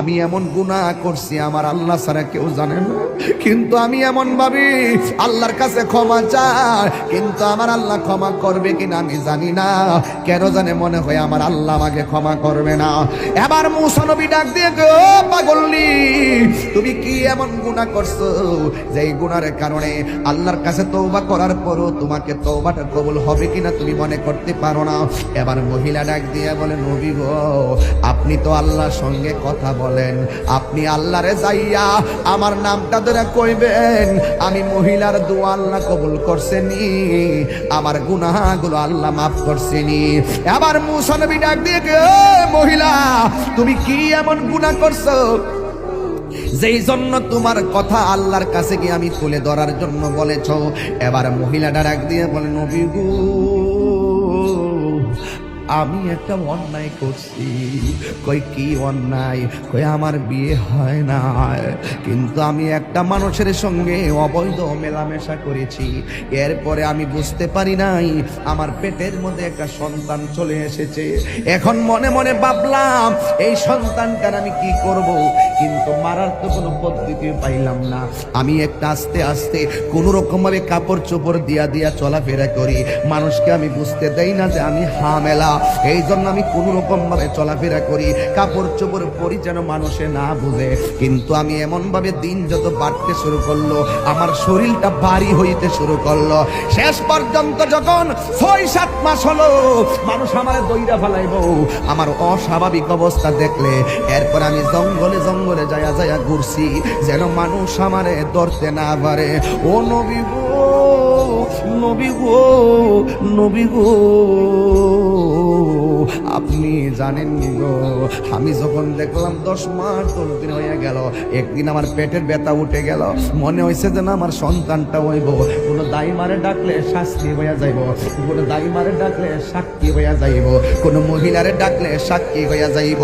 আমি এমন গুনাহ করছি আমার আল্লাহ ছাড়া কেউ জানে না, কিন্তু আমি এমন ভাবি আল্লাহর কাছে ক্ষমা চাই, কিন্তু আমার আল্লাহ ক্ষমা করবে কিনা আমি জানি না। কেন জানে মনে হয় আমার আল্লাহ আমাকে ক্ষমা করবে না। এবার মুসা নবী ডাক দিয়ে গো পাগলনি, তুমি কি এমন গুনাহ করছো যে এই গুনাহের কারণে আল্লাহর কাছে তওবা করার পরও তোমাকে তওবাটা কবুল হবে কিনা তুমি মনে করতে পারো না। এবার মহিলা ডাক দিয়ে বলে, নবী গো আপনি তো আল্লাহর সঙ্গে কথা বলেন, আপনি আল্লাহরে যাইয়া আমার নামটা ধরে কইবেন আমি মহিলার দোয়া আল্লাহ কবুল করছেনি, আমার গুনাহগুলো আল্লাহ মাফ করছেনি। এবার মুসা নবী ডাক দিয়ে মহিলা তুমি কি এমন গুনাহ করছো যেই জন্য তোমার কথা আল্লাহর কাছে গিয়ে আমি তুলে ধরার জন্য বলেছ। এবার মহিলাটা ডাক দিয়ে বলে, নবী গো আমি একটা অন্যায় করছি। কই কি অন্যায়? কই আমার বিয়ে হয় না, কিন্তু আমি একটা মানুষের সঙ্গে অবৈধ মেলামেশা করেছি। এরপরে আমি বুঝতে পারি নাই আমার পেটের মধ্যে একটা সন্তান চলে এসেছে। এখন মনে মনে ভাবলাম এই সন্তানটার আমি কি করব, কিন্তু মারার তো কোনো পদ্ধতি পাইলাম না। আমি একটা আস্তে আস্তে কোনো রকম ভাবে কাপড় চোপড় দিয়া চলাফেরা করি, মানুষকে আমি বুঝতে দেই না যে আমি হামেলা। এই জন্য আমি কোন রকম ভাবে চলাফেরা করি, কাপড় চোপড় পরি যেন মানুষে না বুঝে। কিন্তু আমি এমন ভাবে দিন যত বাড়তে শুরু করলো, আমার শরীরটা ভারী হইতে শুরু করলো। শেষ পর্যন্ত যখন ৬-৭ মাস হলো, মানুষ আমার দইরা ফেলাইব আমার অস্বাভাবিক অবস্থা দেখলে। এরপর আমি জঙ্গলে জঙ্গলে যায়া ঘুরছি যেন মানুষ আমারে ধরতে না পারে। ও নবী গো, নবী গো, নবী গো আপনি জানেননি গো, আমি যখন দেখলাম 10 মাস 10 দিন হয়ে গেল, একদিন আমার পেটের ব্যথা উঠে গেল, মনে হয়েছে যেন আমার সন্তানটা হইব। কোনো দাইমারে ডাকলে শাস্তি হইয়া যাইব, কোনো দাইমারে ডাকলে সাক্ষী হইয়া যাইব, কোনো মহিলারে ডাকলে সাক্ষী হইয়া যাইব।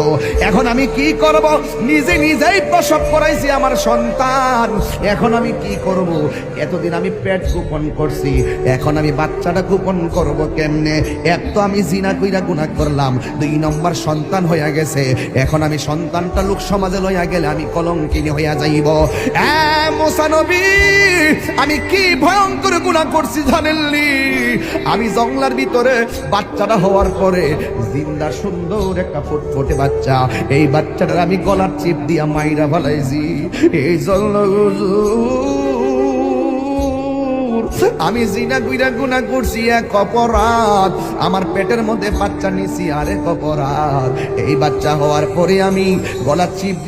এখন আমি কি করব? নিজেই প্রসব করাইছি আমার সন্তান, এখন আমি কি করব? এতদিন আমি পেট গোপন করছি, এখন আমি বাচ্চাটা গোপন করব কেমনে? এক তো আমি জিনা কইরা গুনাহ করলাম, 2 নম্বর সন্তান হইয়া গেছে, এখন আমি সন্তানটা লোক সমাজে লইয়া গেলে আমি কলঙ্কিনী হইয়া যাইব। মুসা নবী আমি কি ভয়ঙ্কর গুনাহ করছি জানেননি? আমি জঙ্গলার ভিতরে বাচ্চাটা হওয়ার পরে জিন্দা সুন্দর একটা ফুটফুটে বাচ্চা, এই বাচ্চাটার আমি গলার চিপ দিয়া মাইরা ফেলাইছি। এই জন্য আমি জিনা কইরা গুনাহ করছি এক অপরাধ, আমার পেটের মধ্যে বাচ্চা নিছি আরেক অপরাধ। এই বাচ্চা হওয়ার পরে আমি গলার চিপ